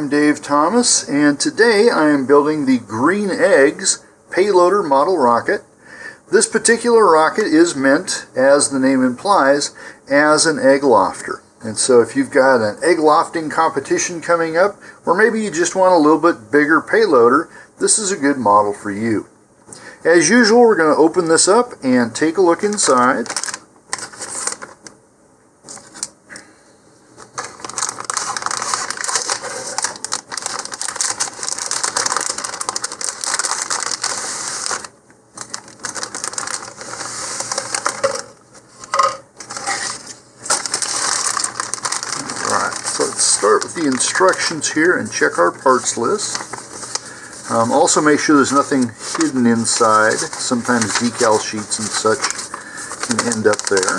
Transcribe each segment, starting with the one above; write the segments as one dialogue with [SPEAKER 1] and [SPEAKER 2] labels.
[SPEAKER 1] I'm Dave Thomas, and today I am building the Green Eggs payloader model rocket. This particular rocket is meant, as the name implies, as an egg lofter. And so if you've got an egg lofting competition coming up, or maybe you just want a little bit bigger payloader, this is a good model for you. As usual, we're going to open this up and take a look inside. So let's start with the instructions here and check our parts list. Also make sure there's nothing hidden inside. Sometimes decal sheets and such can end up there.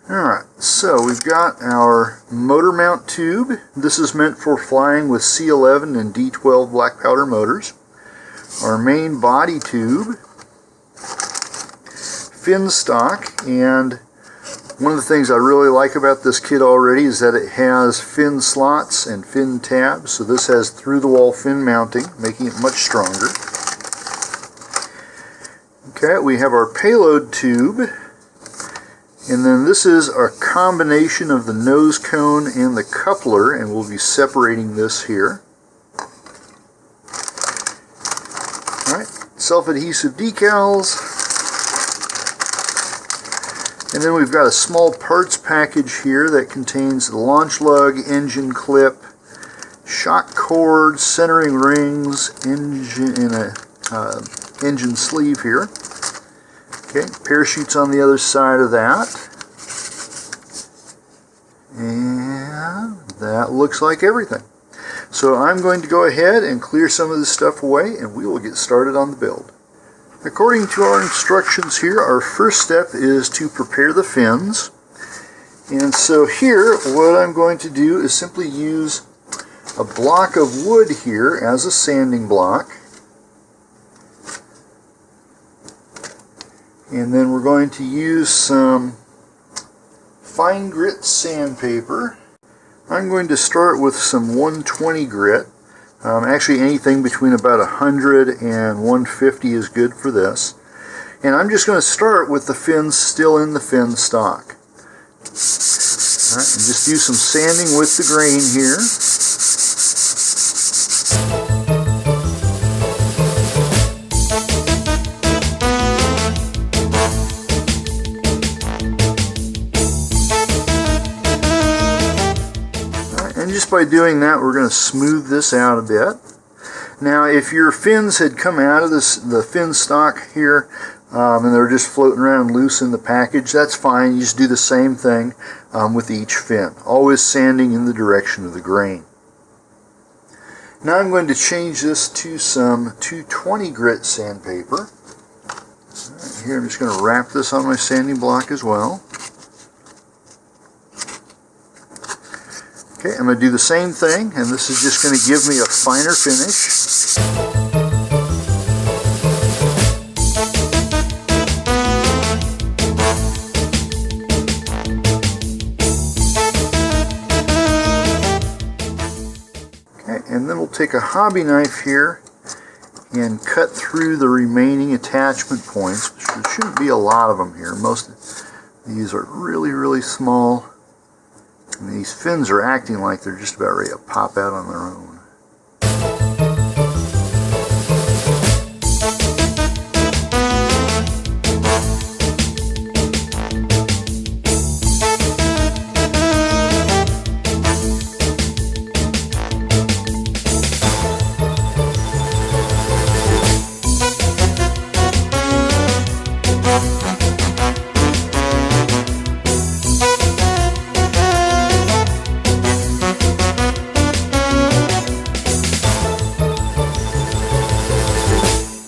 [SPEAKER 1] Alright, so we've got our motor mount tube. This is meant for flying with C11 and D12 black powder motors. Our main body tube, fin stock, and one of the things I really like about this kit already is that it has fin slots and fin tabs, so this has through-the-wall fin mounting, making it much stronger. Okay, we have our payload tube, and then this is a combination of the nose cone and the coupler, and we'll be separating this here. Alright, self-adhesive decals. And then we've got a small parts package here that contains the launch lug, engine clip, shock cord, centering rings, engine sleeve here. Okay, parachutes on the other side of that. And that looks like everything. So I'm going to go ahead and clear some of this stuff away, and we will get started on the build. According to our instructions here, our first step is to prepare the fins. And so here, what I'm going to do is simply use a block of wood here as a sanding block. And then we're going to use some fine grit sandpaper. I'm going to start with some 120 grit. Actually, anything between about 100 and 150 is good for this. And I'm just going to start with the fins still in the fin stock. Alright, and just do some sanding with the grain here. And just by doing that, we're going to smooth this out a bit. Now, if your fins had come out of the fin stock here, and they're just floating around loose in the package, that's fine. You just do the same thing with each fin, always sanding in the direction of the grain. Now I'm going to change this to some 220 grit sandpaper. Right, here I'm just going to wrap this on my sanding block as well. Okay, I'm going to do the same thing, and this is just going to give me a finer finish. Okay, and then we'll take a hobby knife here and cut through the remaining attachment points. There shouldn't be a lot of them here. Most of these are really, really small. And these fins are acting like they're just about ready to pop out on their own.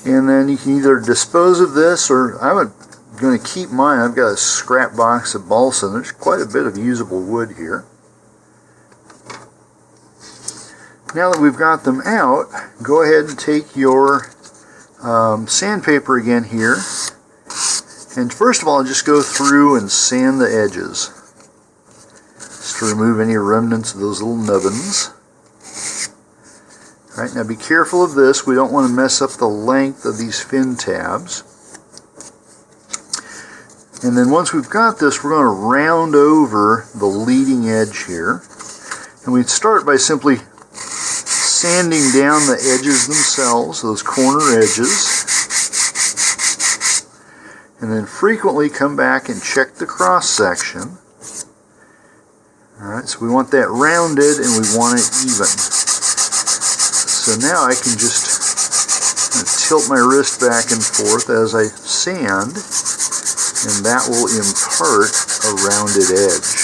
[SPEAKER 1] And then you can either dispose of this, or I'm going to keep mine. I've got a scrap box of balsa. There's quite a bit of usable wood here. Now that we've got them out, go ahead and take your sandpaper again here. And first of all, just go through and sand the edges. to remove any remnants of those little nubbins. Alright, now be careful of this. We don't want to mess up the length of these fin tabs. And then once we've got this, we're going to round over the leading edge here. And we'd start by simply sanding down the edges themselves, those corner edges. And then frequently come back and check the cross section. Alright, so we want that rounded and we want it even. So now I can just tilt my wrist back and forth as I sand, and that will impart a rounded edge.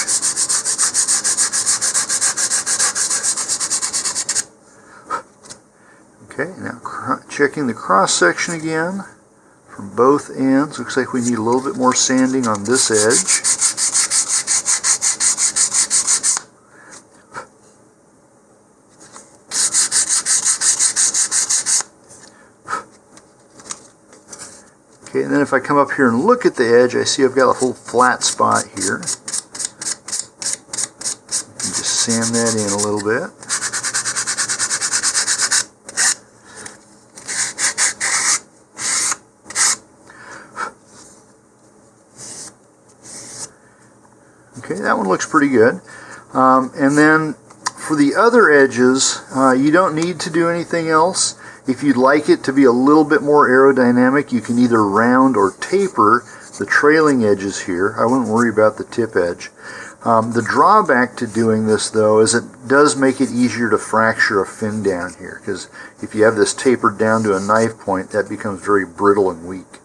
[SPEAKER 1] Okay, now checking the cross section again from both ends. Looks like we need a little bit more sanding on this edge. Okay, and then if I come up here and look at the edge, I see I've got a whole flat spot here. Just sand that in a little bit. Okay, that one looks pretty good. And then for the other edges, you don't need to do anything else. If you'd like it to be a little bit more aerodynamic, you can either round or taper the trailing edges here. I wouldn't worry about the tip edge. The drawback to doing this, though, is it does make it easier to fracture a fin down here, because if you have this tapered down to a knife point, that becomes very brittle and weak.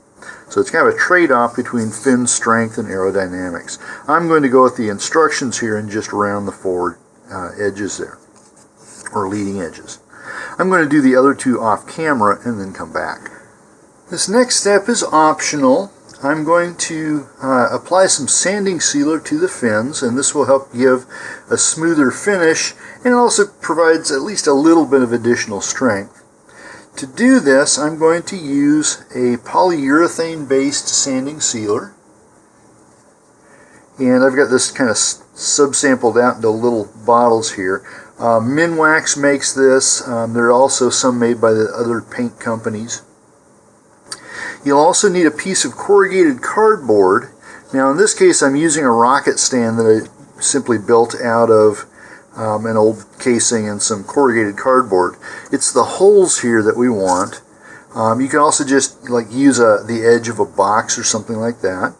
[SPEAKER 1] So it's kind of a trade-off between fin strength and aerodynamics. I'm going to go with the instructions here and just round the forward edges there, or leading edges. I'm going to do the other two off camera and then come back. This next step is optional. I'm going to apply some sanding sealer to the fins, and this will help give a smoother finish, and it also provides at least a little bit of additional strength. To do this, I'm going to use a polyurethane based sanding sealer, and I've got this kind of subsampled out into little bottles here. Minwax makes this. There are also some made by the other paint companies. You'll also need a piece of corrugated cardboard. Now in this case I'm using a rocket stand that I simply built out of an old casing and some corrugated cardboard. It's the holes here that we want. You can also just use the edge of a box or something like that.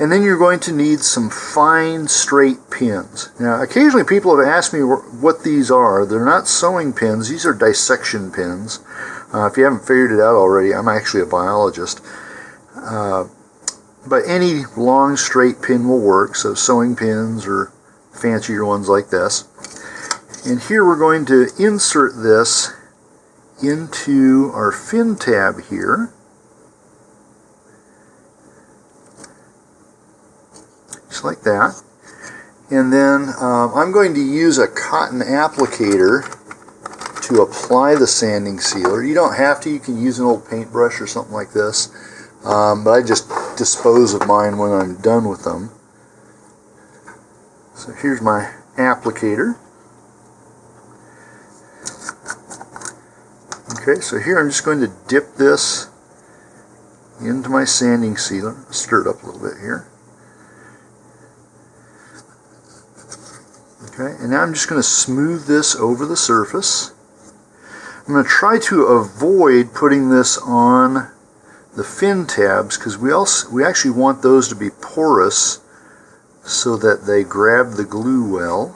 [SPEAKER 1] And then you're going to need some fine straight pins. Now occasionally people have asked me what these are. They're not sewing pins, these are dissection pins. If you haven't figured it out already, I'm actually a biologist. But any long straight pin will work, so sewing pins or fancier ones like this. And here we're going to insert this into our fin tab here. Just like that. And then I'm going to use a cotton applicator to apply the sanding sealer. You don't have to, you can use an old paintbrush or something like this, but I just dispose of mine when I'm done with them. So here's my applicator. Okay, so here I'm just going to dip this into my sanding sealer. Stir it up a little bit here. Okay, and now I'm just going to smooth this over the surface. I'm going to try to avoid putting this on the fin tabs because we actually want those to be porous so that they grab the glue well.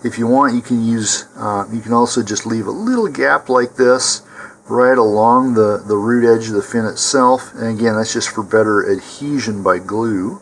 [SPEAKER 1] If you want, you can use you can also just leave a little gap like this right along the root edge of the fin itself, and again that's just for better adhesion by glue.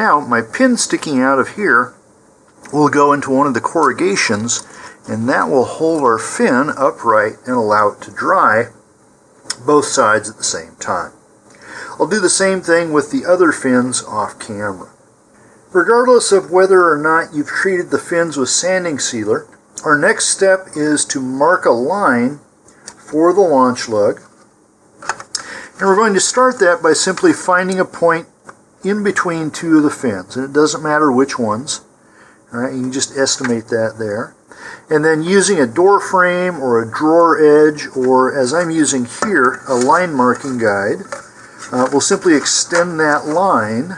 [SPEAKER 1] now my pin sticking out of here will go into one of the corrugations, and that will hold our fin upright and allow it to dry both sides at the same time. I'll do the same thing with the other fins off camera. Regardless of whether or not you've treated the fins with sanding sealer, our next step is to mark a line for the launch lug. And we're going to start that by simply finding a point in between two of the fins. And it doesn't matter which ones. All right, you can just estimate that there. And then using a door frame or a drawer edge, or as I'm using here, a line marking guide, we'll simply extend that line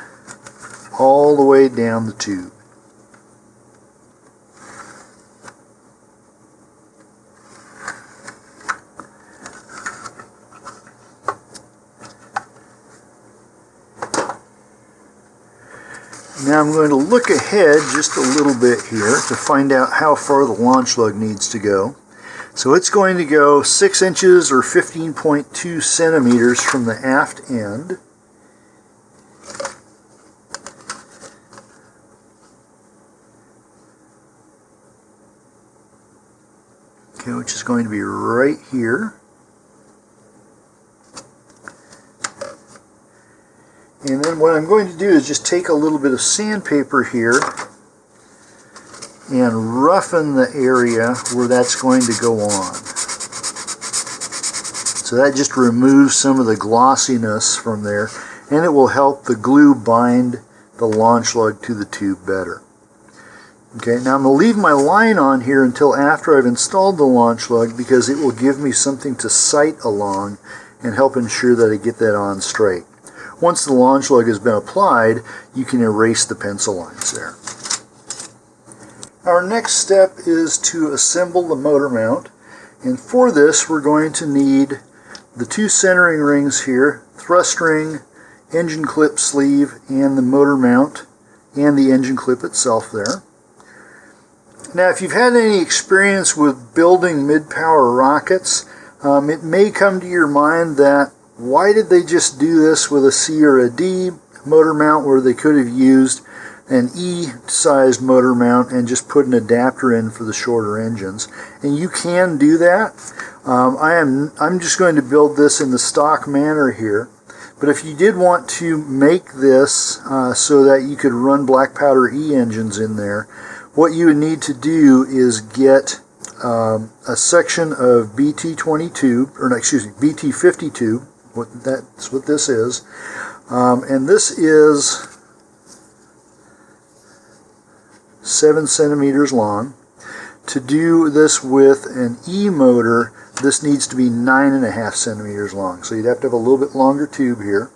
[SPEAKER 1] all the way down the tube. Now I'm going to look ahead just a little bit here to find out how far the launch lug needs to go. So it's going to go 6 inches or 15.2 centimeters from the aft end. Okay, which is going to be right here. And then what I'm going to do is just take a little bit of sandpaper here and roughen the area where that's going to go on. So that just removes some of the glossiness from there, and it will help the glue bind the launch lug to the tube better. Okay, now I'm going to leave my line on here until after I've installed the launch lug, because it will give me something to sight along and help ensure that I get that on straight. Once the launch lug has been applied, you can erase the pencil lines there. Our next step is to assemble the motor mount, and for this we're going to need the 2 centering rings here, thrust ring, engine clip sleeve, and the motor mount and the engine clip itself there. Now if you've had any experience with building mid-power rockets, it may come to your mind that why did they just do this with a C or a D motor mount where they could have used an E-sized motor mount and just put an adapter in for the shorter engines? And you can do that. I'm just going to build this in the stock manner here. But if you did want to make this so that you could run black powder E engines in there, what you would need to do is get a section of BT20 tube, or no, excuse me, BT50 tube. That's what this is. And this is 7 centimeters long. To do this with an E motor, this needs to be 9.5 centimeters long. So you'd have to have a little bit longer tube here.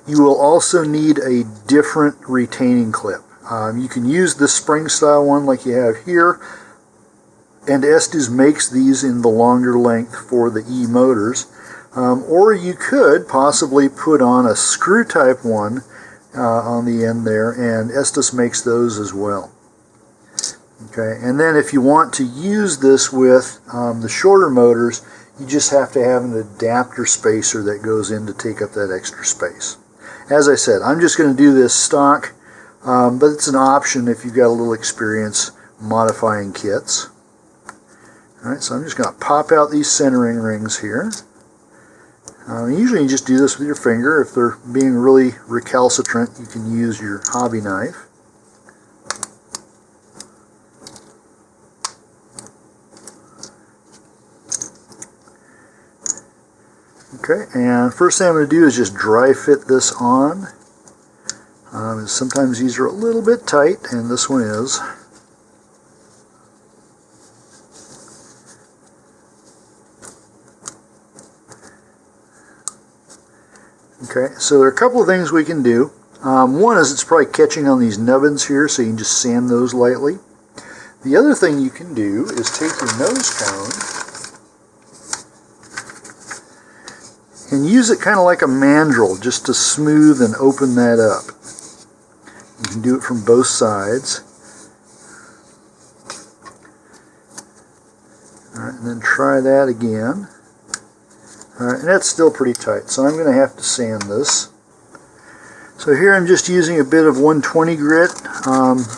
[SPEAKER 1] You will also need a different retaining clip. You can use the spring style one like you have here, and Estes makes these in the longer length for the E motors. Or you could possibly put on a screw type one on the end there, and Estes makes those as well. Okay, and then if you want to use this with the shorter motors, you just have to have an adapter spacer that goes in to take up that extra space. As I said, I'm just going to do this stock, but it's an option if you've got a little experience modifying kits. Alright, so I'm just going to pop out these centering rings here. Usually you just do this with your finger. If they're being really recalcitrant, you can use your hobby knife. Okay, and first thing I'm going to do is just dry fit this on. Sometimes these are a little bit tight, and this one is. Okay, so there are a couple of things we can do. One is it's probably catching on these nubbins here, so you can just sand those lightly. The other thing you can do is take your nose cone and use it kind of like a mandrel just to smooth and open that up. You can do it from both sides. Alright, and then try that again. Alright, and that's still pretty tight, so I'm going to have to sand this. So here I'm just using a bit of 120 grit.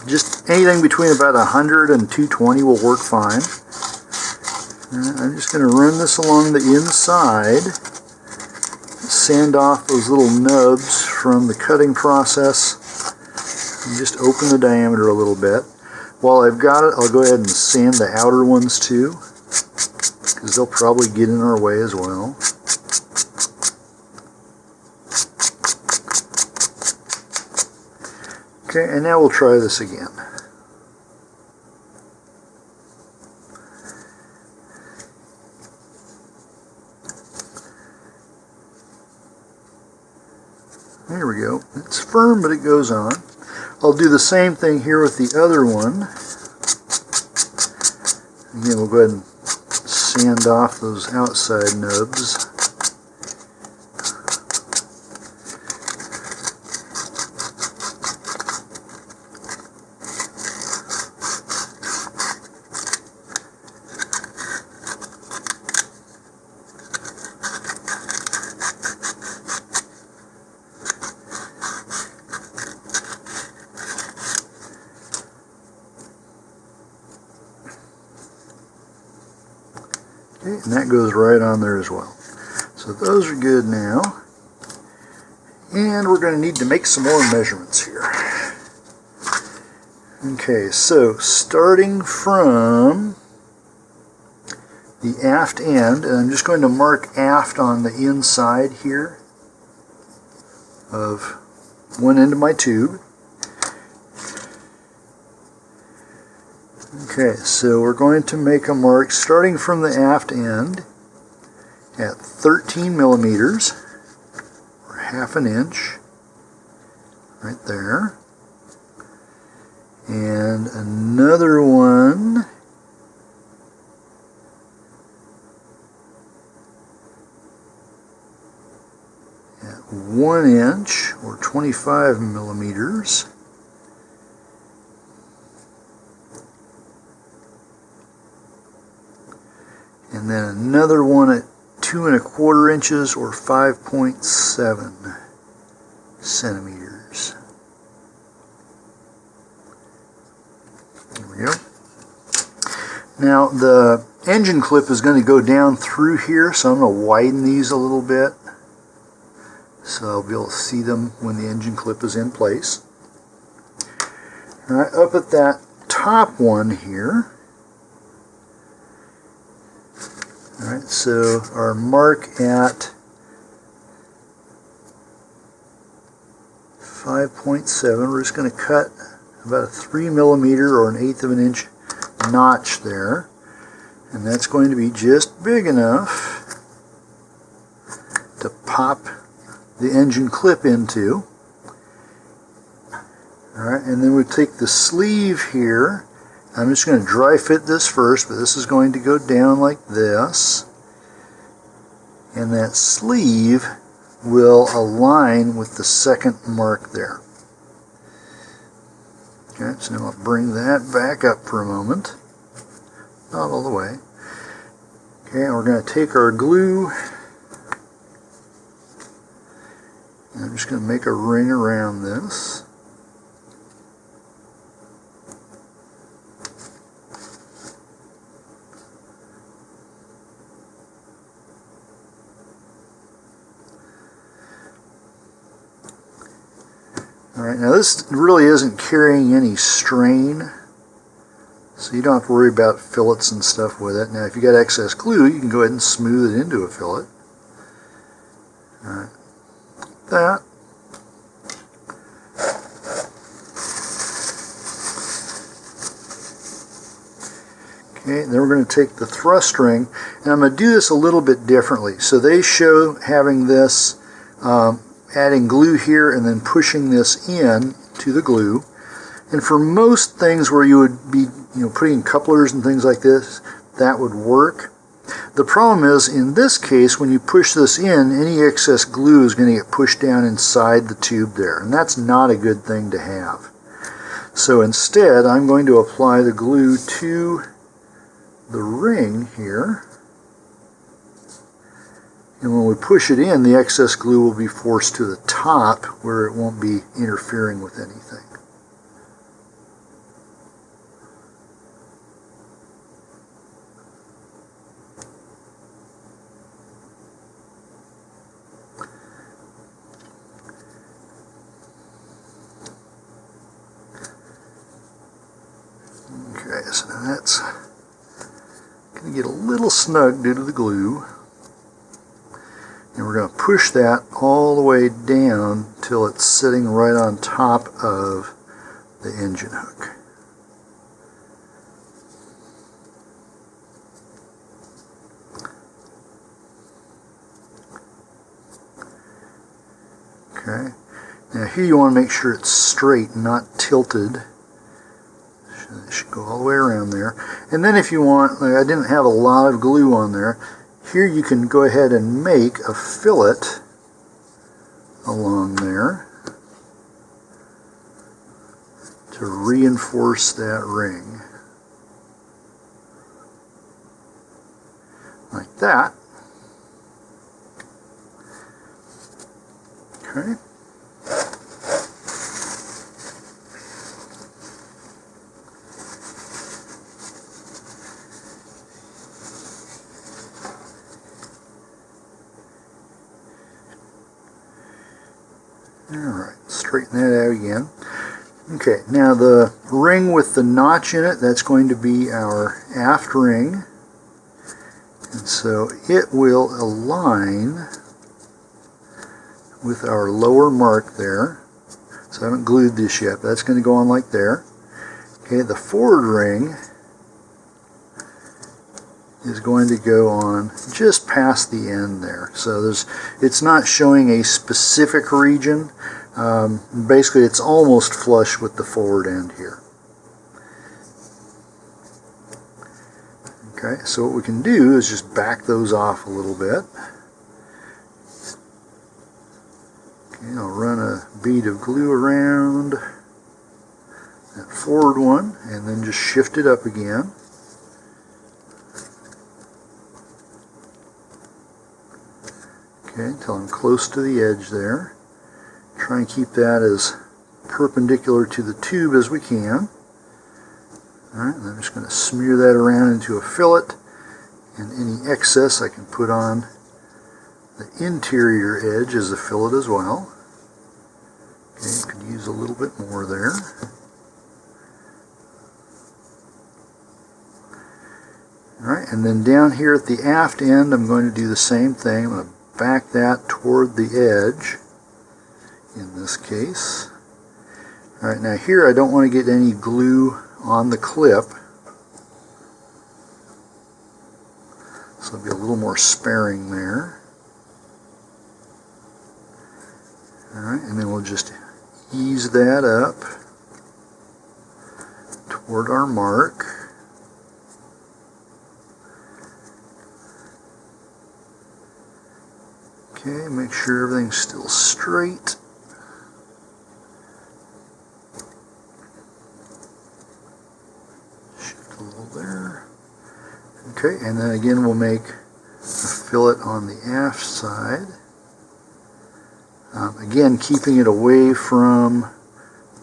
[SPEAKER 1] Just anything between about 100 and 220 will work fine. I'm just going to run this along the inside, sand off those little nubs from the cutting process, and just open the diameter a little bit. While I've got it, I'll go ahead and sand the outer ones too, because they'll probably get in our way as well. Okay, and now we'll try this again. There we go. It's firm, but it goes on. I'll do the same thing here with the other one. Again, we'll go ahead and sand off those outside nubs. Okay, and that goes right on there as well. So those are good now. And we're going to need to make some more measurements here. Okay, so starting from the aft end, and I'm just going to mark aft on the inside here of one end of my tube. Okay, so we're going to make a mark starting from the aft end at 13 millimeters, or half an inch, right there. And another one at 1 inch, or 25 millimeters. And then another one at 2 1/4 inches, or 5.7 centimeters. There we go. Now the engine clip is going to go down through here, so I'm going to widen these a little bit so I'll be able to see them when the engine clip is in place. All right, up at that top one here. Alright, so our mark at 5.7, we're just going to cut about a 3 millimeter or 1/8 of an inch notch there. And that's going to be just big enough to pop the engine clip into. Alright, and then we take the sleeve here. I'm just going to dry fit this first, but this is going to go down like this. And that sleeve will align with the second mark there. Okay, so now I'll bring that back up for a moment. Not all the way. Okay, and we're going to take our glue. And I'm just going to make a ring around this. Alright, now this really isn't carrying any strain, so you don't have to worry about fillets and stuff with it. Now if you got excess glue, you can go ahead and smooth it into a fillet. Alright, that. Okay, then we're going to take the thrust ring, and I'm going to do this a little bit differently. So they show having this adding glue here and then pushing this in to the glue. And for most things where you would be putting couplers and things like this, that would work. The problem is, in this case, when you push this in, any excess glue is going to get pushed down inside the tube there, and that's not a good thing to have. So instead, I'm going to apply the glue to the ring here. And when we push it in, the excess glue will be forced to the top where it won't be interfering with anything. Okay, so now that's going to get a little snug due to the glue. And we're going to push that all the way down till it's sitting right on top of the engine hook. Okay. Now here you want to make sure it's straight, not tilted. It should go all the way around there. And then if you want, like I didn't have a lot of glue on there, here you can go ahead and make a fillet along there to reinforce that ring. Like that. Okay. Alright, straighten that out again. Okay, now the ring with the notch in it, that's going to be our aft ring. And so it will align with our lower mark there. So I haven't glued this yet, but that's going to go on like there. Okay, the forward ring is going to go on just past the end there. So it's not showing a specific region. Basically, it's almost flush with the forward end here. Okay, so what we can do is just back those off a little bit. Okay, I'll run a bead of glue around that forward one and then just shift it up again. Okay, until I'm close to the edge there. Try and keep that as perpendicular to the tube as we can. Alright, and I'm just going to smear that around into a fillet, and any excess I can put on the interior edge as a fillet as well. Okay, you could use a little bit more there. Alright, and then down here at the aft end I'm going to do the same thing. I'm going to back that toward the edge in this case. Alright, now here I don't want to get any glue on the clip, so I'll be a little more sparing there. Alright, and then we'll just ease that up toward our mark. Okay, make sure everything's still straight. Shift a little there. Okay, and then again we'll make a fillet on the aft side. Again, keeping it away from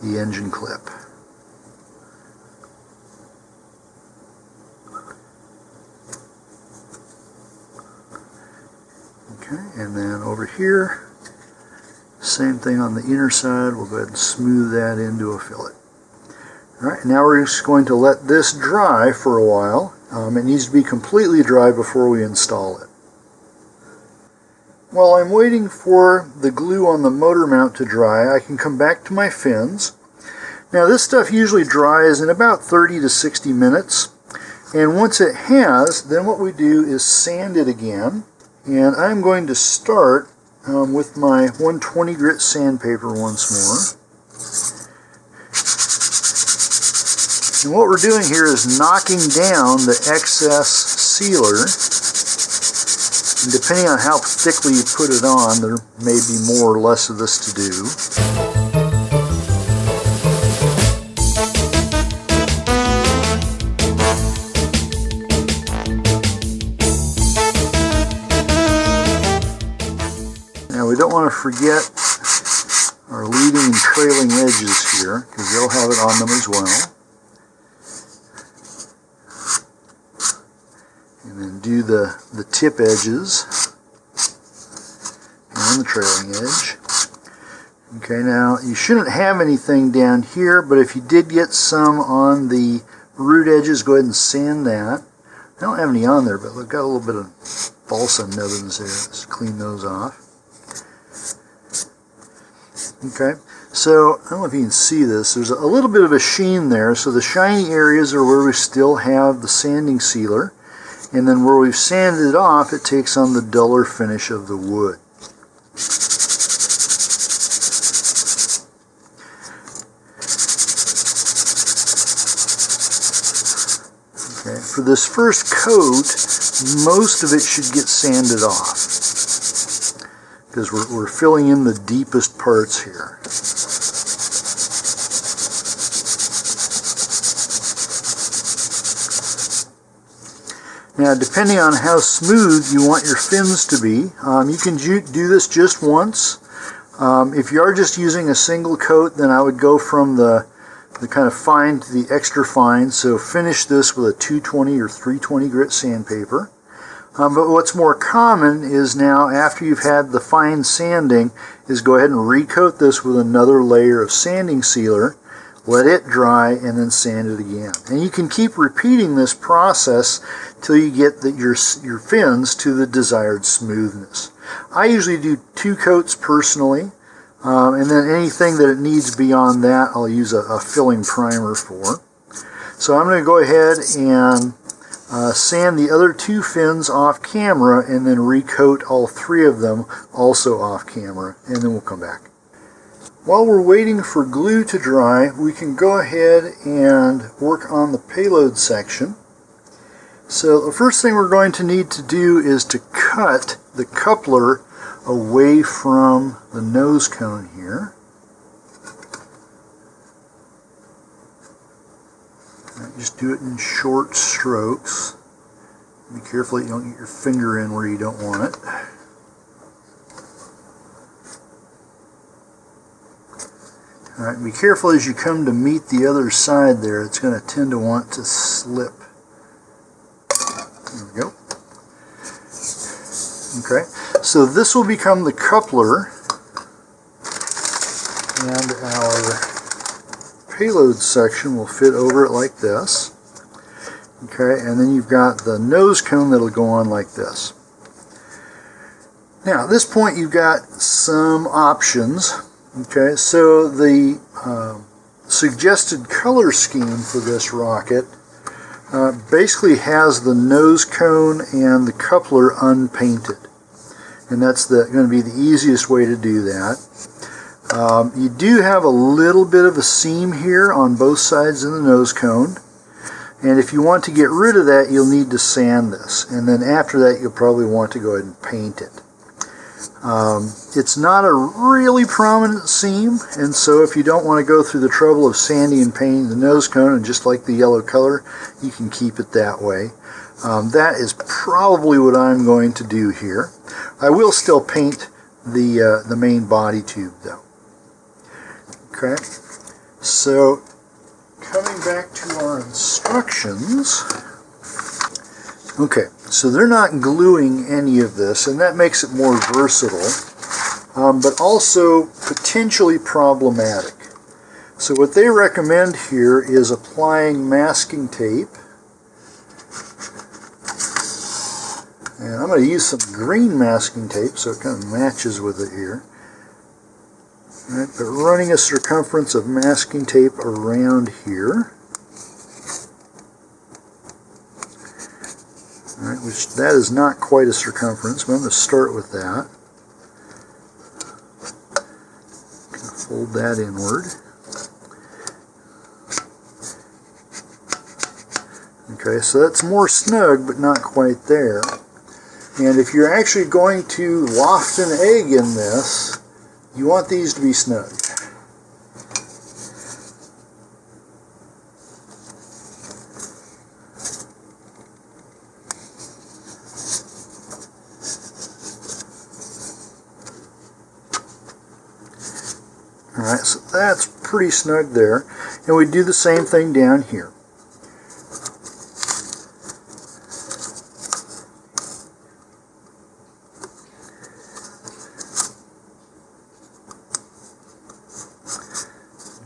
[SPEAKER 1] the engine clip. Okay, and then over here, same thing on the inner side. We'll go ahead and smooth that into a fillet. Alright, now we're just going to let this dry for a while. It needs to be completely dry before we install it. While I'm waiting for the glue on the motor mount to dry, I can come back to my fins. Now this stuff usually dries in about 30 to 60 minutes. And once it has, then what we do is sand it again. And I'm going to start with my 120 grit sandpaper once more. And what we're doing here is knocking down the excess sealer. And depending on how thickly you put it on, there may be more or less of this to do. don't want to forget our leading and trailing edges here, because they'll have it on them as well. And then do the tip edges and the trailing edge. Okay, now you shouldn't have anything down here, but if you did get some on the root edges, go ahead and sand that. I don't have any on there, but I've got a little bit of balsa nubbins there. Let's clean those off. Okay, so I don't know if you can see this. There's a little bit of a sheen there, so the shiny areas are where we still have the sanding sealer, and then where we've sanded it off, it takes on the duller finish of the wood. Okay, for this first coat, most of it should get sanded off, because we're filling in the deepest parts here. Now, depending on how smooth you want your fins to be, you can do this just once. If you are just using a single coat, then I would go from the kind of fine to the extra fine. So finish this with a 220 or 320 grit sandpaper. But what's more common is now, after you've had the fine sanding, is go ahead and recoat this with another layer of sanding sealer, let it dry, and then sand it again. And you can keep repeating this process till you get your fins to the desired smoothness. I usually do 2 coats personally, and then anything that it needs beyond that, I'll use a filling primer for. So I'm going to go ahead and sand the other 2 fins off camera, and then recoat all 3 of them also off camera, and then we'll come back. While we're waiting for glue to dry, we can go ahead and work on the payload section. So the first thing we're going to need to do is to cut the coupler away from the nose cone here. Just do it in short strokes. Be careful that you don't get your finger in where you don't want it. Alright, be careful as you come to meet the other side there. It's going to tend to want to slip. There we go. Okay, so this will become the coupler, and our payload section will fit over it like this. Okay, and then you've got the nose cone that'll go on like this. Now, at this point, you've got some options. Okay, so the suggested color scheme for this rocket basically has the nose cone and the coupler unpainted, and that's going to be the easiest way to do that. You do have a little bit of a seam here on both sides of the nose cone, and if you want to get rid of that, you'll need to sand this, and then after that you'll probably want to go ahead and paint it. It's not a really prominent seam, and so if you don't want to go through the trouble of sanding and painting the nose cone and just like the yellow color, you can keep it that way. That is probably what I'm going to do here. I will still paint the main body tube though. Okay, so coming back to our instructions. Okay, so they're not gluing any of this, and that makes it more versatile, but also potentially problematic. So what they recommend here is applying masking tape. And I'm going to use some green masking tape so it kind of matches with it here. All right, but running a circumference of masking tape around here. Alright, which that is not quite a circumference, but I'm going to start with that. Fold that inward. Okay, so that's more snug, but not quite there. And if you're actually going to loft an egg in this, you want these to be snug. Alright, so that's pretty snug there. And we do the same thing down here.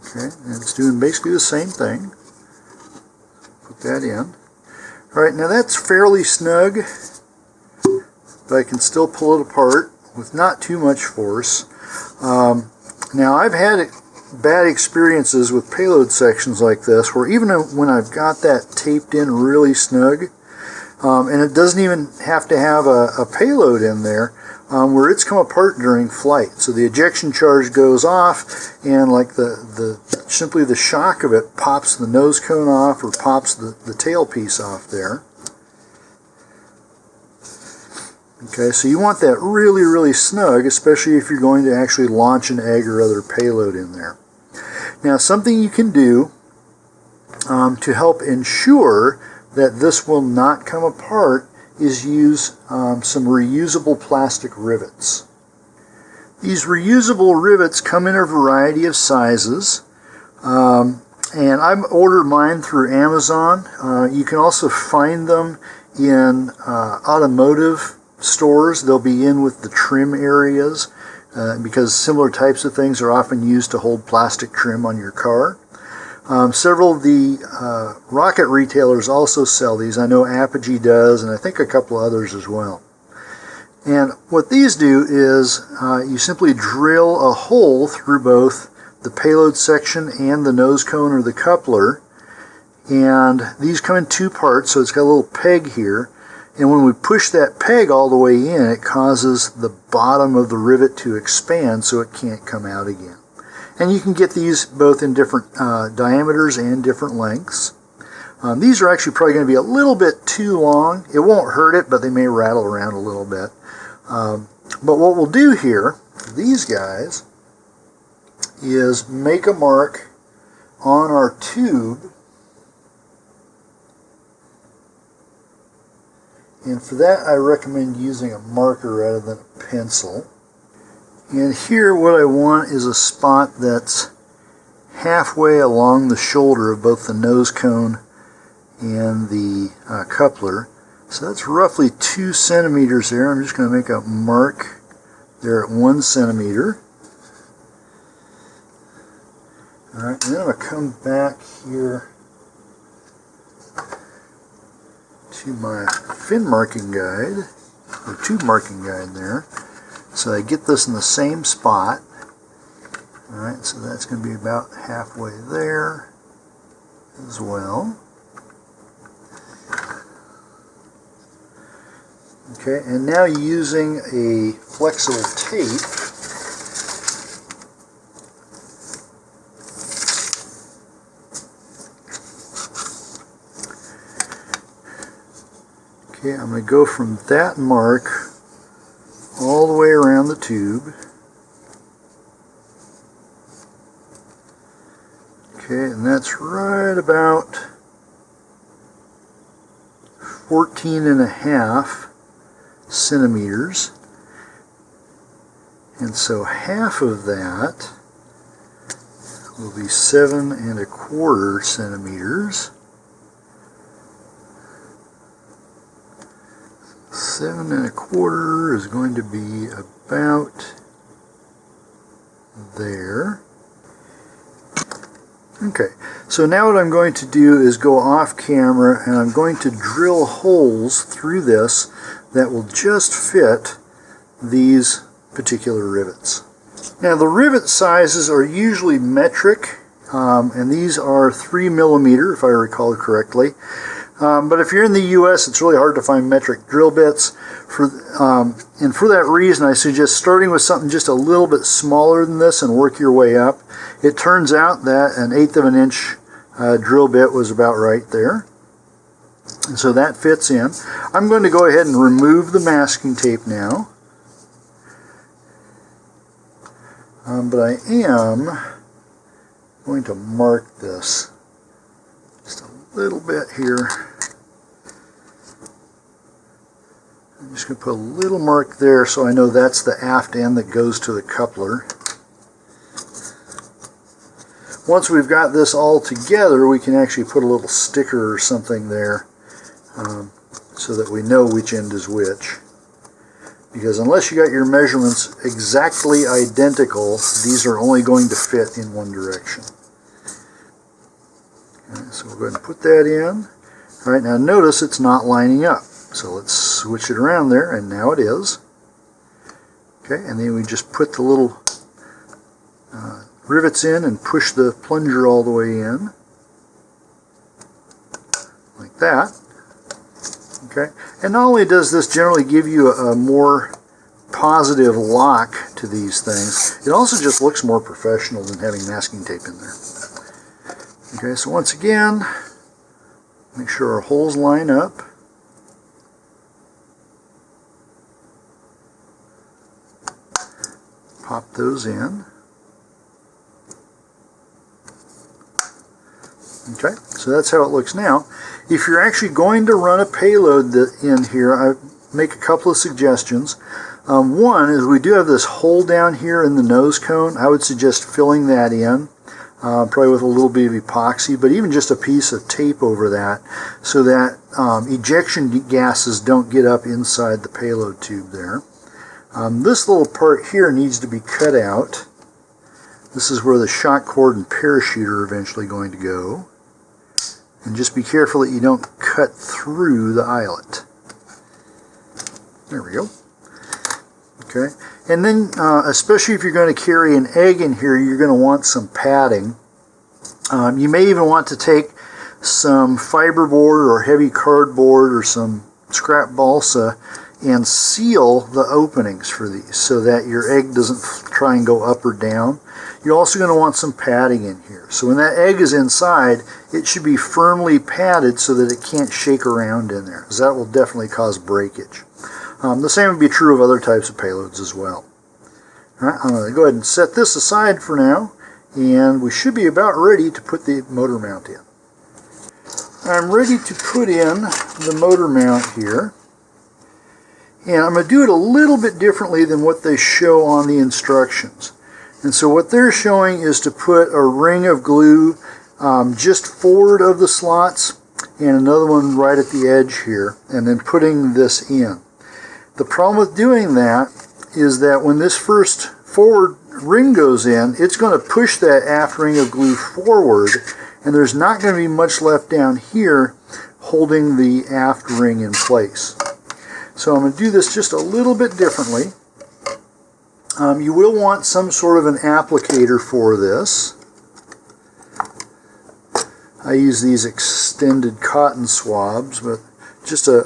[SPEAKER 1] Okay, and it's doing basically the same thing. Put that in. Alright, now that's fairly snug, but I can still pull it apart with not too much force. Now I've had bad experiences with payload sections like this, where even when I've got that taped in really snug, and it doesn't even have to have a payload in there, where it's come apart during flight. So the ejection charge goes off, and like simply the shock of it pops the nose cone off or pops the tail piece off there. Okay, so you want that really, really snug, especially if you're going to actually launch an egg or other payload in there. Now, something you can do to help ensure that this will not come apart is use some reusable plastic rivets. These reusable rivets come in a variety of sizes, and I've ordered mine through Amazon. You can also find them in automotive stores. They'll be in with the trim areas because similar types of things are often used to hold plastic trim on your car. Several of the rocket retailers also sell these. I know Apogee does, and I think a couple others as well. And what these do is you simply drill a hole through both the payload section and the nose cone or the coupler. And these come in two parts, so it's got a little peg here. And when we push that peg all the way in, it causes the bottom of the rivet to expand so it can't come out again. And you can get these both in different diameters and different lengths. These are actually probably going to be a little bit too long. It won't hurt it, but they may rattle around a little bit. But what we'll do here, these guys, is make a mark on our tube. And for that, I recommend using a marker rather than a pencil. And here what I want is a spot that's halfway along the shoulder of both the nose cone and the coupler. So that's roughly 2 centimeters there. I'm just going to make a mark there at 1 centimeter. Alright, and then I'm going to come back here to my fin marking guide, or tube marking guide there. So I get this in the same spot. Alright, so that's going to be about halfway there as well. Okay, and now using a flexible tape, okay, I'm going to go from that mark all the way around the tube. Okay, and that's right about 14.5 centimeters. And so half of that will be 7.25 centimeters. 7.25 is going to be about there. Okay, so now what I'm going to do is go off camera and I'm going to drill holes through this that will just fit these particular rivets. Now the rivet sizes are usually metric, and these are 3 millimeter if I recall correctly. But if you're in the US, it's really hard to find metric drill bits. And for that reason, I suggest starting with something just a little bit smaller than this and work your way up. It turns out that an 1/8 of an inch drill bit was about right there. And so that fits in. I'm going to go ahead and remove the masking tape now. But I am going to mark this just a little bit here. I'm just going to put a little mark there so I know that's the aft end that goes to the coupler. once we've got this all together, we can actually put a little sticker or something there so that we know which end is which. Because unless you got your measurements exactly identical, these are only going to fit in one direction. Okay, so we'll go ahead and put that in. All right, now notice it's not lining up. So let's switch it around there, and now it is. Okay, and then we just put the little rivets in and push the plunger all the way in. Like that. Okay, and not only does this generally give you a more positive lock to these things, it also just looks more professional than having masking tape in there. Okay, so once again, make sure our holes line up. Pop those in. Okay, so that's how it looks now. If you're actually going to run a payload in here, I make a couple of suggestions. One is we do have this hole down here in the nose cone. I would suggest filling that in, probably with a little bit of epoxy, but even just a piece of tape over that so that ejection gases don't get up inside the payload tube there. This little part here needs to be cut out. This is where the shock cord and parachute are eventually going to go. And just be careful that you don't cut through the eyelet. There we go. Okay. And then, especially if you're going to carry an egg in here, you're going to want some padding. You may even want to take some fiberboard or heavy cardboard or some scrap balsa and seal the openings for these so that your egg doesn't try and go up or down. You're also going to want some padding in here. So when that egg is inside, it should be firmly padded so that it can't shake around in there, because that will definitely cause breakage. The same would be true of other types of payloads as well. All right, I'm going to go ahead and set this aside for now, and we should be about ready to put the motor mount in. I'm ready to put in the motor mount here. And I'm going to do it a little bit differently than what they show on the instructions. And so what they're showing is to put a ring of glue just forward of the slots and another one right at the edge here, and then putting this in. The problem with doing that is that when this first forward ring goes in, it's going to push that aft ring of glue forward, and there's not going to be much left down here holding the aft ring in place. So I'm going to do this just a little bit differently. You will want some sort of an applicator for this. I use these extended cotton swabs, but just a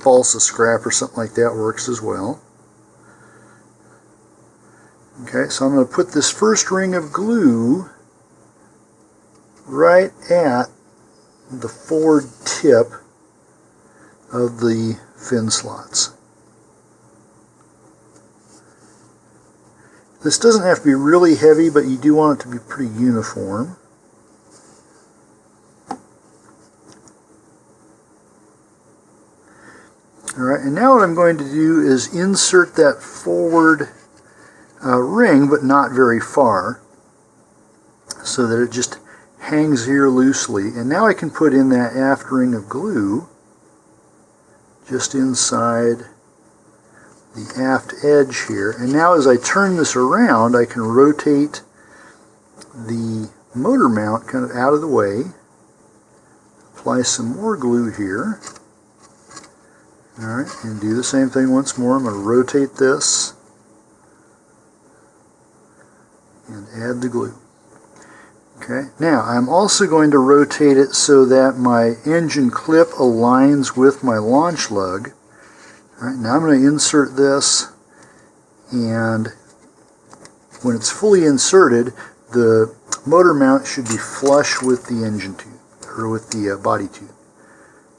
[SPEAKER 1] balsa scrap or something like that works as well. Okay, so I'm going to put this first ring of glue right at the forward tip of the fin slots. This doesn't have to be really heavy, but you do want it to be pretty uniform. Alright, and now what I'm going to do is insert that forward ring, but not very far, so that it just hangs here loosely. And now I can put in that aft ring of glue just inside the aft edge here. And now as I turn this around, I can rotate the motor mount kind of out of the way, apply some more glue here. Alright, and do the same thing once more. I'm going to rotate this and add the glue. Okay, now I'm also going to rotate it so that my engine clip aligns with my launch lug. Alright, now I'm going to insert this, and when it's fully inserted, the motor mount should be flush with the engine tube, or with the body tube.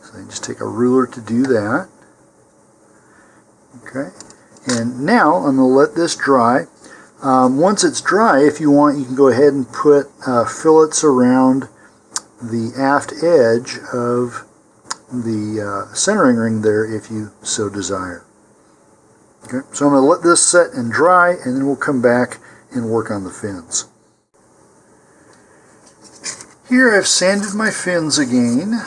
[SPEAKER 1] So I just take a ruler to do that. Okay, and now I'm going to let this dry. Once it's dry, if you want, you can go ahead and put fillets around the aft edge of the centering ring there if you so desire. Okay, so I'm going to let this set and dry, and then we'll come back and work on the fins. Here I've sanded my fins again,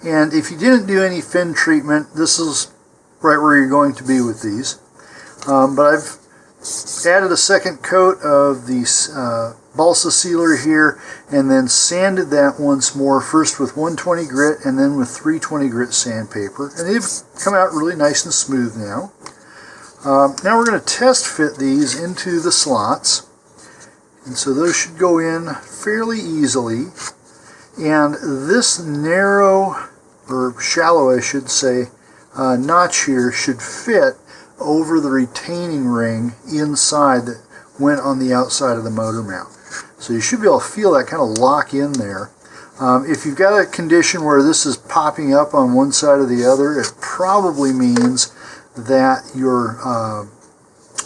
[SPEAKER 1] and if you didn't do any fin treatment, this is right where you're going to be with these. But I've added a second coat of the balsa sealer here, and then sanded that once more, first with 120 grit and then with 320 grit sandpaper, and they've come out really nice and smooth now. Now we're going to test fit these into the slots, and so those should go in fairly easily. And this narrow, or shallow I should say, notch here should fit over the retaining ring inside that went on the outside of the motor mount. So you should be able to feel that kind of lock in there. If you've got a condition where this is popping up on one side or the other, it probably means that your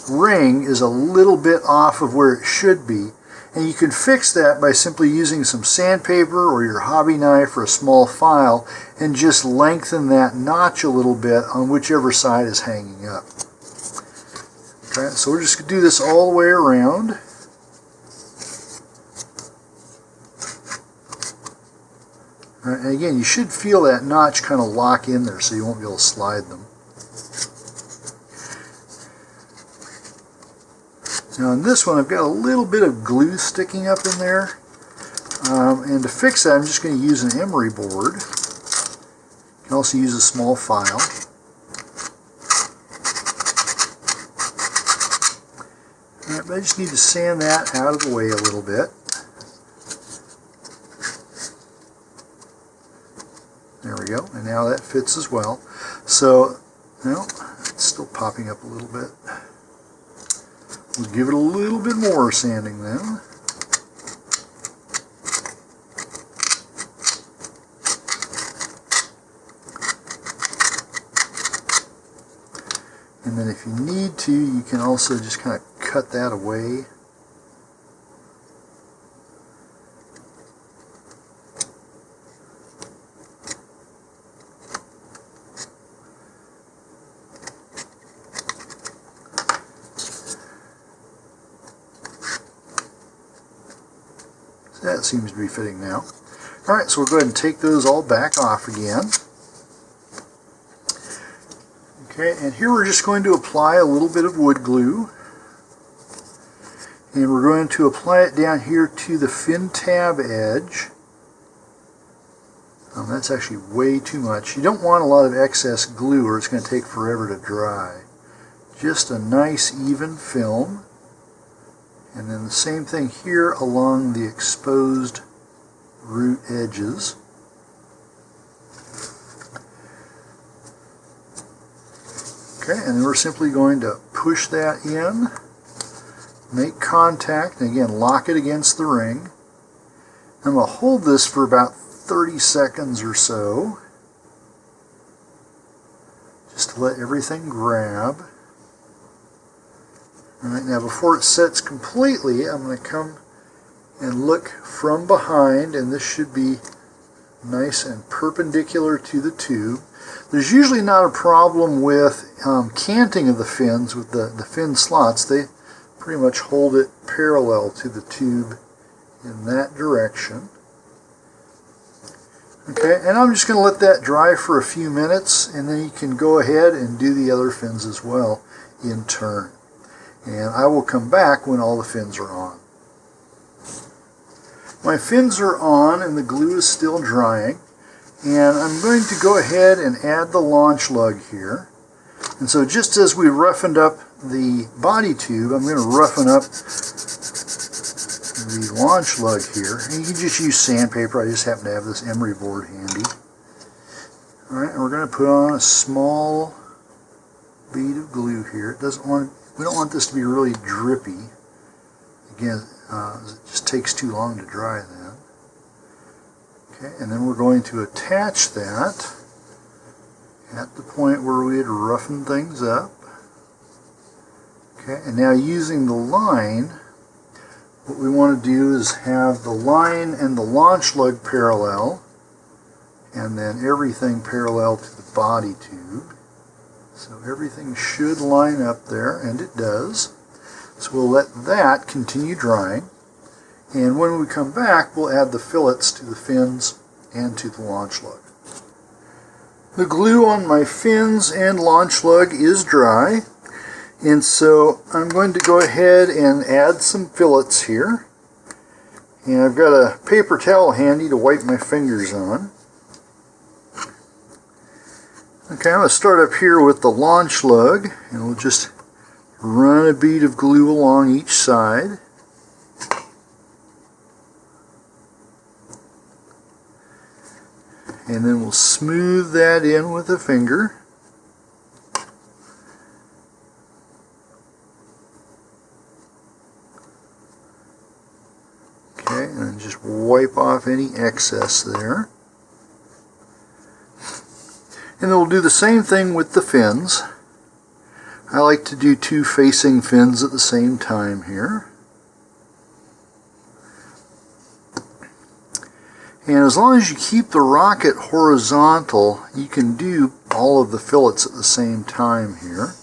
[SPEAKER 1] ring is a little bit off of where it should be. And you can fix that by simply using some sandpaper or your hobby knife or a small file and just lengthen that notch a little bit on whichever side is hanging up. Okay, so we're just going to do this all the way around. All right, and again, you should feel that notch kind of lock in there so you won't be able to slide them. Now on this one I've got a little bit of glue sticking up in there, and to fix that I'm just going to use an emery board. You can also use a small file. Alright, but I just need to sand that out of the way a little bit. There we go, and now that fits as well. So, well, it's still popping up a little bit. We'll give it a little bit more sanding then. And then if you need to, you can also just kind of cut that away. That seems to be fitting now. Alright, so we'll go ahead and take those all back off again. Okay, and here we're just going to apply a little bit of wood glue. And we're going to apply it down here to the fin tab edge. That's actually way too much. You don't want a lot of excess glue or it's going to take forever to dry. Just a nice even film. And then the same thing here along the exposed root edges. Okay, and then we're simply going to push that in, make contact, and again lock it against the ring. I'm going to hold this for about 30 seconds or so, just to let everything grab. Alright, now before it sets completely, I'm going to come and look from behind, and this should be nice and perpendicular to the tube. There's usually not a problem with canting of the fins with the fin slots. They pretty much hold it parallel to the tube in that direction. Okay, and I'm just going to let that dry for a few minutes, and then you can go ahead and do the other fins as well in turn. And I will come back when all the fins are on. My fins are on and the glue is still drying, and I'm going to go ahead and add the launch lug here. And so just as we roughened up the body tube, I'm going to roughen up the launch lug here. And you can just use sandpaper. I just happen to have this emery board handy. Alright, and we're going to put on a small bead of glue here. We don't want this to be really drippy. Again, it just takes too long to dry then. Okay, and then we're going to attach that at the point where we had roughened things up. Okay, and now using the line, what we want to do is have the line and the launch lug parallel, and then everything parallel to the body tube. So everything should line up there, and it does. So we'll let that continue drying. And when we come back, we'll add the fillets to the fins and to the launch lug. The glue on my fins and launch lug is dry, and so I'm going to go ahead and add some fillets here. And I've got a paper towel handy to wipe my fingers on. Okay, I'm going to start up here with the launch lug, and we'll just run a bead of glue along each side. And then we'll smooth that in with a finger. Okay, and then just wipe off any excess there. And then we'll do the same thing with the fins. I like to do two facing fins at the same time here. And as long as you keep the rocket horizontal, you can do all of the fillets at the same time here.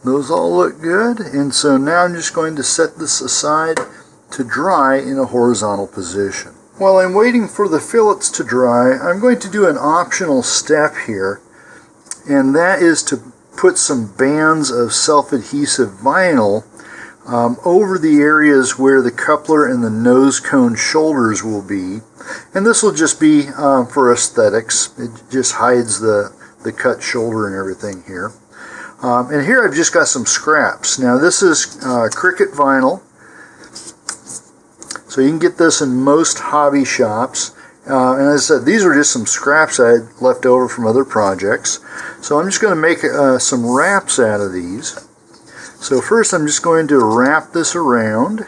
[SPEAKER 1] Those all look good, and so now I'm just going to set this aside to dry in a horizontal position. While I'm waiting for the fillets to dry, I'm going to do an optional step here, and that is to put some bands of self-adhesive vinyl over the areas where the coupler and the nose cone shoulders will be. And this will just be for aesthetics. It just hides the cut shoulder and everything here. And here I've just got some scraps. Now this is cricket vinyl, so you can get this in most hobby shops. And as I said, these were just some scraps I had left over from other projects. So I'm just going to make some wraps out of these. So first I'm just going to wrap this around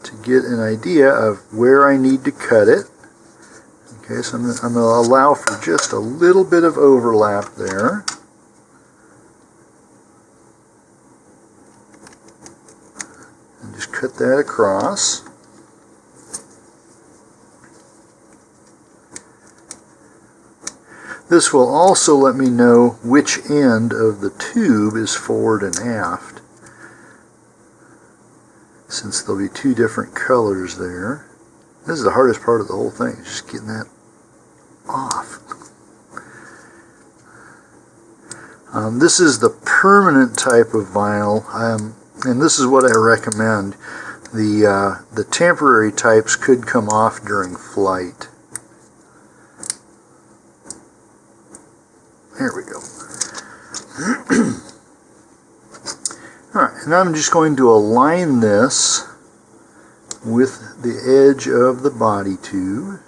[SPEAKER 1] to get an idea of where I need to cut it. Okay, so I'm going to allow for just a little bit of overlap there. And just cut that across. This will also let me know which end of the tube is forward and aft, since there'll be two different colors there. This is the hardest part of the whole thing, just getting that off. This is the permanent type of vinyl, and this is what I recommend. The temporary types could come off during flight. There we go. Alright, and I'm just going to align this with the edge of the body tube.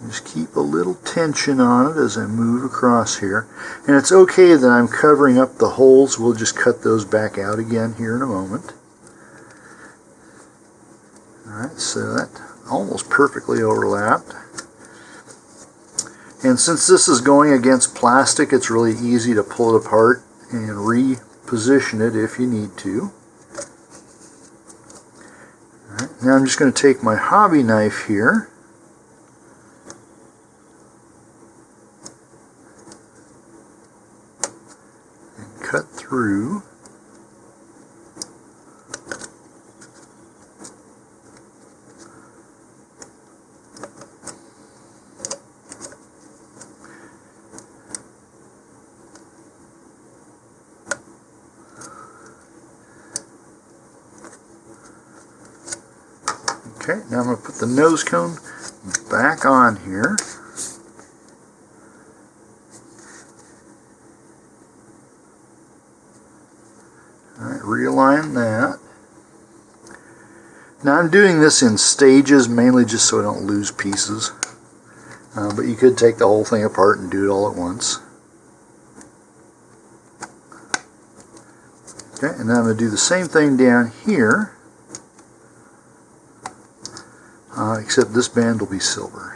[SPEAKER 1] Just keep a little tension on it as I move across here. And it's okay that I'm covering up the holes. We'll just cut those back out again here in a moment. Alright, so that almost perfectly overlapped. And since this is going against plastic, it's really easy to pull it apart and reposition it if you need to. Alright, now I'm just going to take my hobby knife here and cut through. Okay, now I'm going to put the nose cone back on here. Alright, realign that. Now I'm doing this in stages, mainly just so I don't lose pieces. but you could take the whole thing apart and do it all at once. Okay, and then I'm going to do the same thing down here, except this band will be silver.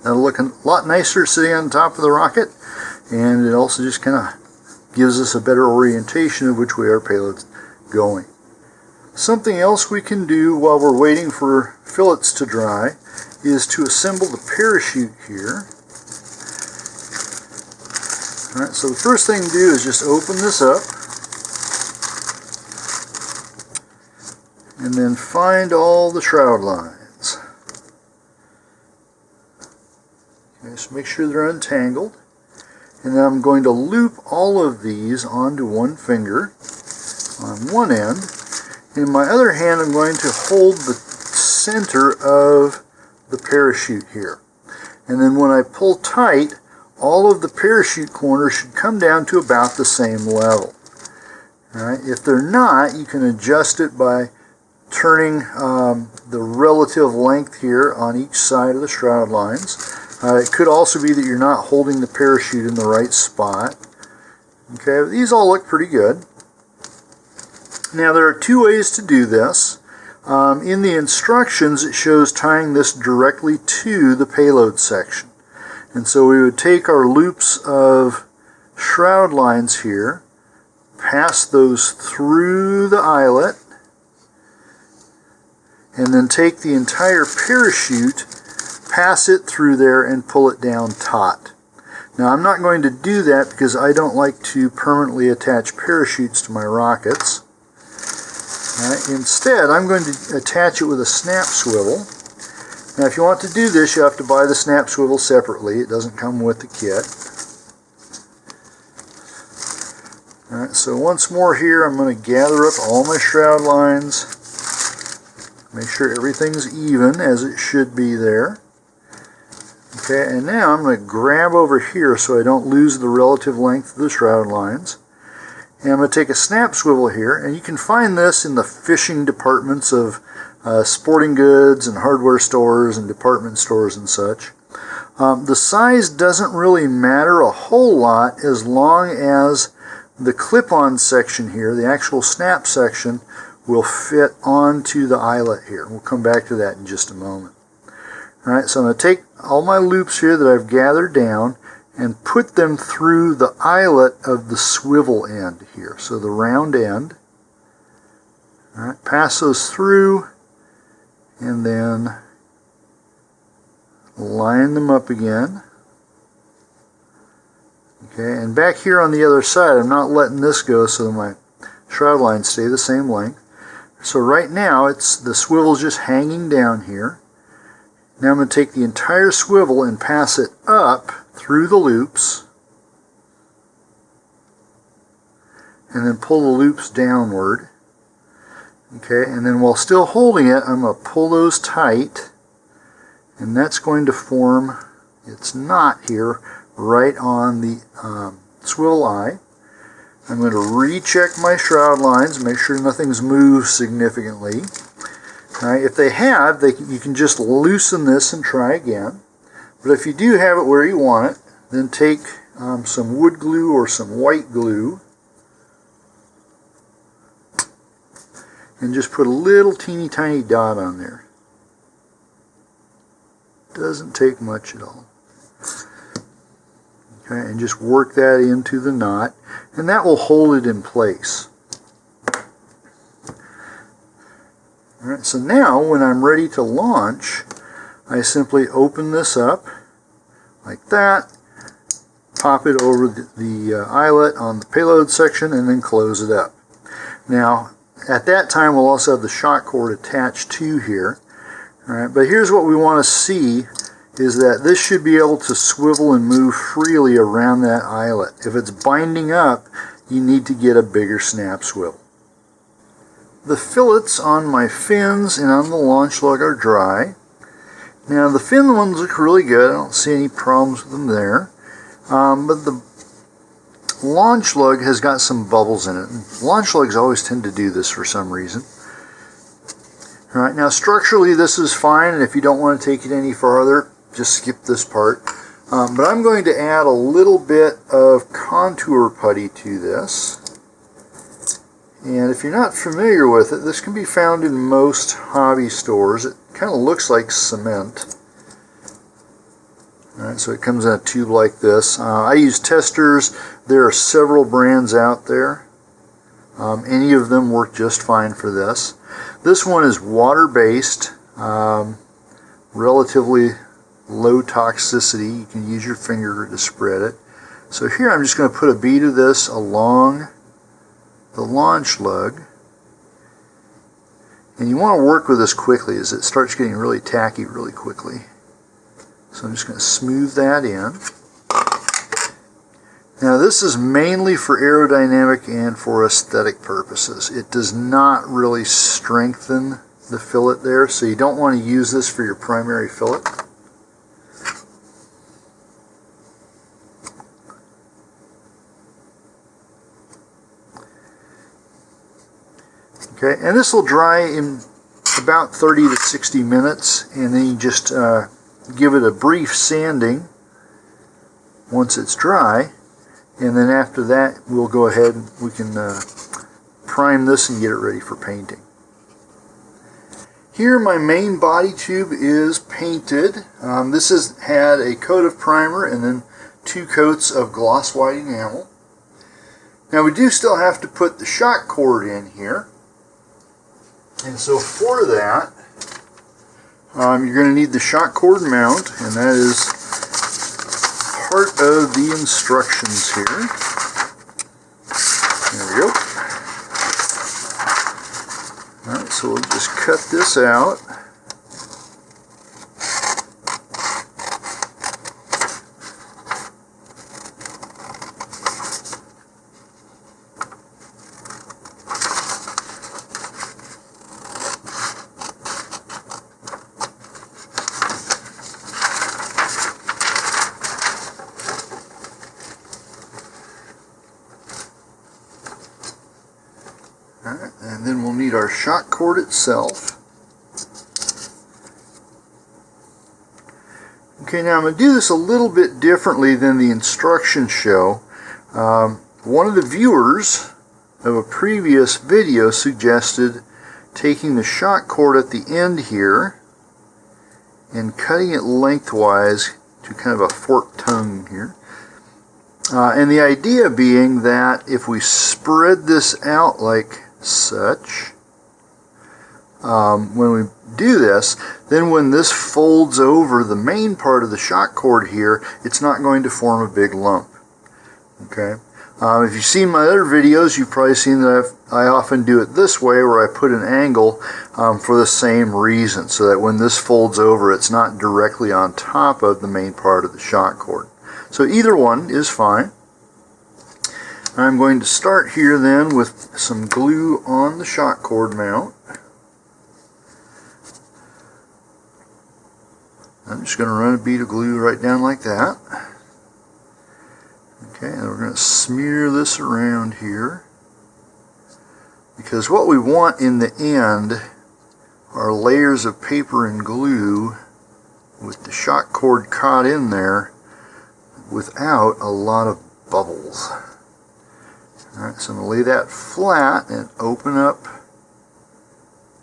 [SPEAKER 1] That'll look a lot nicer sitting on top of the rocket, and it also just kind of gives us a better orientation of which way our payload's going. Something else we can do while we're waiting for fillets to dry is to assemble the parachute here. Alright, so the first thing to do is just open this up and then find all the shroud lines. Okay, so make sure they're untangled, and then I'm going to loop all of these onto one finger on one end, and in my other hand I'm going to hold the center of the parachute here, and then when I pull tight, all of the parachute corners should come down to about the same level. Alright, if they're not, you can adjust it by turning the relative length here on each side of the shroud lines. It could also be that you're not holding the parachute in the right spot. Okay, these all look pretty good. Now there are two ways to do this. In the instructions it shows tying this directly to the payload section. And so we would take our loops of shroud lines here, pass those through the eyelet, and then take the entire parachute, pass it through there, and pull it down taut. Now I'm not going to do that because I don't like to permanently attach parachutes to my rockets. Instead, I'm going to attach it with a snap swivel. Now if you want to do this, you have to buy the snap swivel separately. It doesn't come with the kit. Alright, so once more here, I'm going to gather up all my shroud lines, make sure everything's even as it should be there. Okay, and now I'm going to grab over here so I don't lose the relative length of the shroud lines. And I'm going to take a snap swivel here, and you can find this in the fishing departments of sporting goods and hardware stores and department stores and such. The size doesn't really matter a whole lot as long as the clip-on section here, the actual snap section, will fit onto the eyelet here. We'll come back to that in just a moment. Alright, so I'm going to take all my loops here that I've gathered down and put them through the eyelet of the swivel end here, so the round end. Alright, pass those through and then line them up again. Okay, and back here on the other side, I'm not letting this go so that my shroud lines stay the same length. So right now, it's the swivel's just hanging down here. Now I'm going to take the entire swivel and pass it up through the loops, and then pull the loops downward. Okay, and then while still holding it, I'm going to pull those tight, and that's going to form its knot here right on the swivel eye. I'm going to recheck my shroud lines, make sure nothing's moved significantly. Right, if they have, you can just loosen this and try again. But if you do have it where you want it, then take some wood glue or some white glue and just put a little teeny tiny dot on there. Doesn't take much at all. Okay, and just work that into the knot, and that will hold it in place. Alright, so now when I'm ready to launch, I simply open this up like that, pop it over the eyelet on the payload section, and then close it up. Now, at that time, we'll also have the shock cord attached to here. Alright, but here's what we want to see, is that this should be able to swivel and move freely around that eyelet. If it's binding up, you need to get a bigger snap swivel. The fillets on my fins and on the launch lug are dry. Now the fin ones look really good. I don't see any problems with them there. But the launch lug has got some bubbles in it. And launch lugs always tend to do this for some reason. Alright, now structurally this is fine, and if you don't want to take it any farther, just skip this part. But I'm going to add a little bit of contour putty to this. And if you're not familiar with it, this can be found in most hobby stores. It kind of looks like cement. Alright, so it comes in a tube like this. I use testers. There are several brands out there. Any of them work just fine for this. This one is water-based, relatively low toxicity. You can use your finger to spread it. So here I'm just going to put a bead of this along the launch lug. And you want to work with this quickly as it starts getting really tacky really quickly. So I'm just going to smooth that in. Now this is mainly for aerodynamic and for aesthetic purposes. It does not really strengthen the fillet there, so you don't want to use this for your primary fillet. Okay, and this will dry in about 30 to 60 minutes, and then you just give it a brief sanding once it's dry, and then after that we'll go ahead and we can prime this and get it ready for painting. Here my main body tube is painted. This has had a coat of primer and then 2 coats of gloss white enamel. Now we do still have to put the shock cord in here. And so for that, you're going to need the shock cord mount, and that is part of the instructions here. There we go. Alright, so we'll just cut this out. Alright, and then we'll need our shock cord itself. Okay, now I'm going to do this a little bit differently than the instructions show. One of the viewers of a previous video suggested taking the shock cord at the end here and cutting it lengthwise to kind of a forked tongue here. And the idea being that if we spread this out like such, when we do this, then when this folds over the main part of the shock cord here, it's not going to form a big lump. Okay. If you've seen my other videos, you've probably seen that I often do it this way, where I put an angle for the same reason, so that when this folds over, it's not directly on top of the main part of the shock cord. So either one is fine. I'm going to start here then with some glue on the shock cord mount. I'm just going to run a bead of glue right down like that. Okay, and we're going to smear this around here, because what we want in the end are layers of paper and glue with the shock cord caught in there without a lot of bubbles. Alright, so I'm going to lay that flat and open up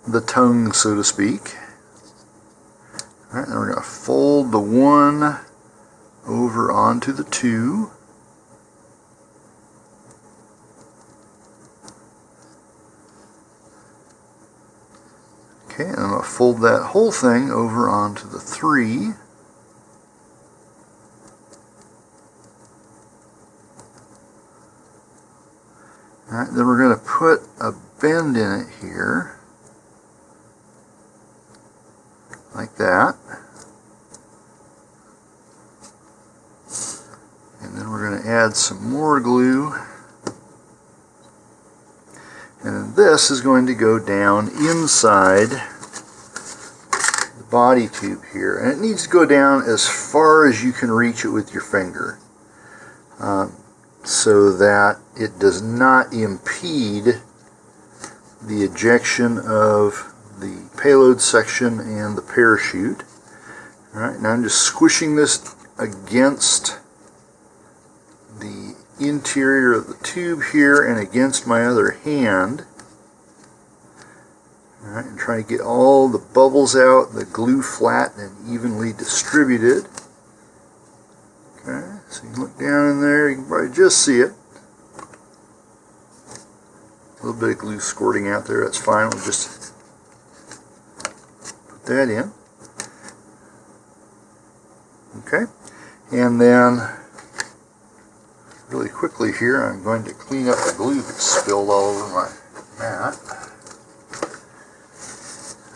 [SPEAKER 1] the tongue, so to speak. All right, then we're going to fold the 1 over onto the 2. Okay, and I'm going to fold that whole thing over onto the 3. Alright, then we're going to put a bend in it here, like that. And then we're going to add some more glue. And then this is going to go down inside the body tube here. And it needs to go down as far as you can reach it with your finger, so that it does not impede the ejection of the payload section and the parachute. Alright, now I'm just squishing this against the interior of the tube here and against my other hand. Alright, and trying to get all the bubbles out, the glue flat and evenly distributed. Okay, so you can look down in there, you can probably just see it. A little bit of glue squirting out there, that's fine. We'll just put that in. Okay, and then really quickly here, I'm going to clean up the glue that's spilled all over my mat.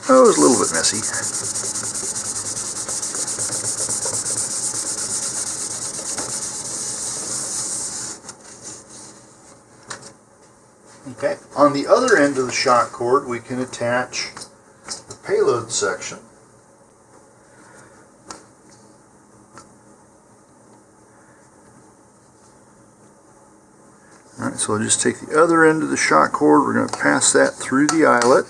[SPEAKER 1] Oh, it was a little bit messy. Okay, on the other end of the shock cord, we can attach the payload section. Alright, so I'll just take the other end of the shock cord, we're going to pass that through the eyelet.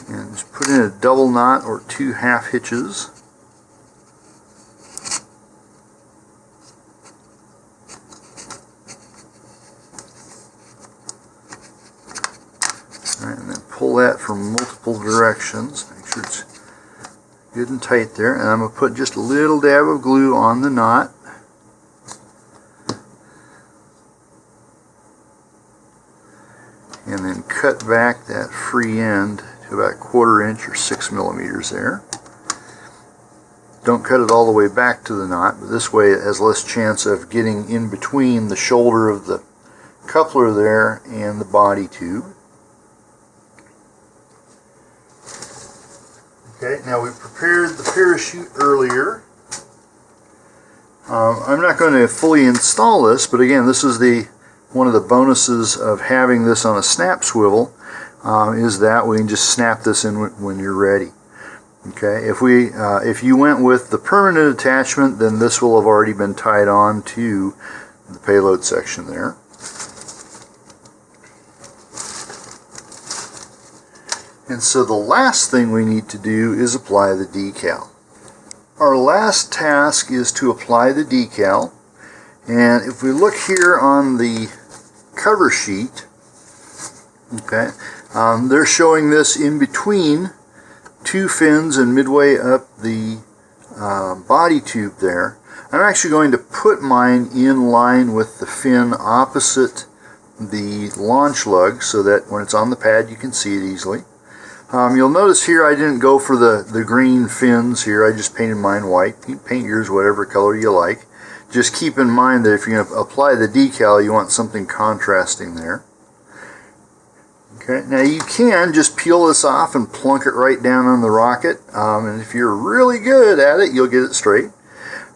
[SPEAKER 1] And just put in a double knot or 2 half hitches. Alright, and then pull that from multiple directions. Make sure it's good and tight there, and I'm going to put just a little dab of glue on the knot. And then cut back that free end to about 1/4 inch or 6 millimeters there. Don't cut it all the way back to the knot, but this way it has less chance of getting in between the shoulder of the coupler there and the body tube. Okay, now we prepared the parachute earlier. I'm not going to fully install this, but again, this is one of the bonuses of having this on a snap swivel, is that we can just snap this in when you're ready. Okay, if you went with the permanent attachment, then this will have already been tied on to the payload section there. And so the last thing we need to do is apply the decal. Our last task is to apply the decal, and if we look here on the cover sheet, okay, they're showing this in between 2 fins and midway up the body tube there. I'm actually going to put mine in line with the fin opposite the launch lug so that when it's on the pad you can see it easily. You'll notice here I didn't go for the green fins here, I just painted mine white. You can paint yours whatever color you like. Just keep in mind that if you're going to apply the decal, you want something contrasting there. Okay, now you can just peel this off and plunk it right down on the rocket, and if you're really good at it, you'll get it straight.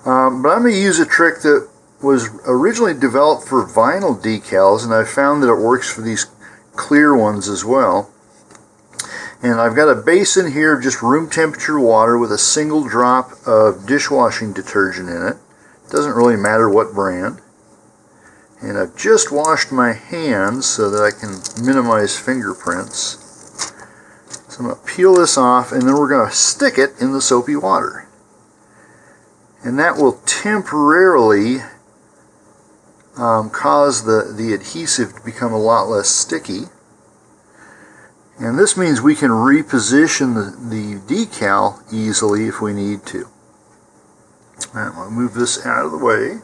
[SPEAKER 1] But I'm going to use a trick that was originally developed for vinyl decals, and I've found that it works for these clear ones as well. And I've got a basin here of just room temperature water with a single drop of dishwashing detergent in it. Doesn't really matter what brand. And I've just washed my hands so that I can minimize fingerprints. So I'm going to peel this off, and then we're going to stick it in the soapy water. And that will temporarily cause the adhesive to become a lot less sticky. And this means we can reposition the decal easily if we need to. Alright, I'll move this out of the way.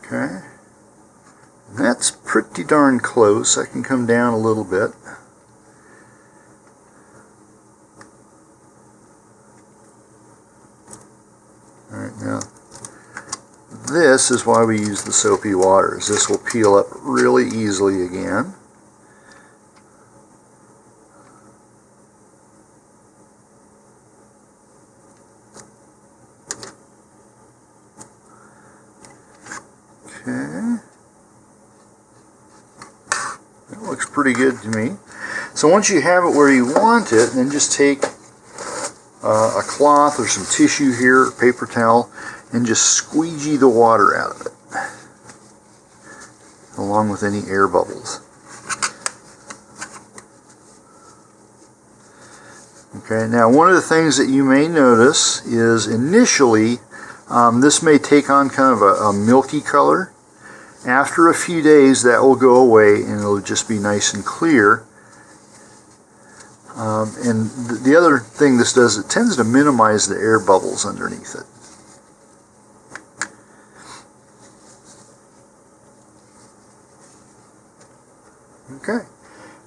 [SPEAKER 1] Okay. That's pretty darn close. I can come down a little bit. Alright, now this is why we use the soapy waters. This will peel up really easily again. Okay. That looks pretty good to me. So once you have it where you want it, then just take a cloth or some tissue here, or paper towel, and just squeegee the water out of it, along with any air bubbles. Okay, now one of the things that you may notice is initially this may take on kind of a milky color. After a few days that will go away and it'll just be nice and clear. And the other thing this does, it tends to minimize the air bubbles underneath it. Okay.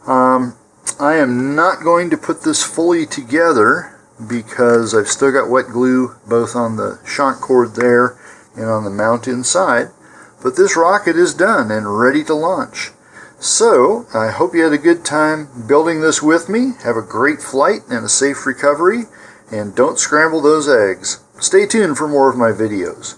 [SPEAKER 1] I am not going to put this fully together because I've still got wet glue both on the shock cord there and on the mount inside. But this rocket is done and ready to launch. So, I hope you had a good time building this with me. Have a great flight and a safe recovery. And don't scramble those eggs. Stay tuned for more of my videos.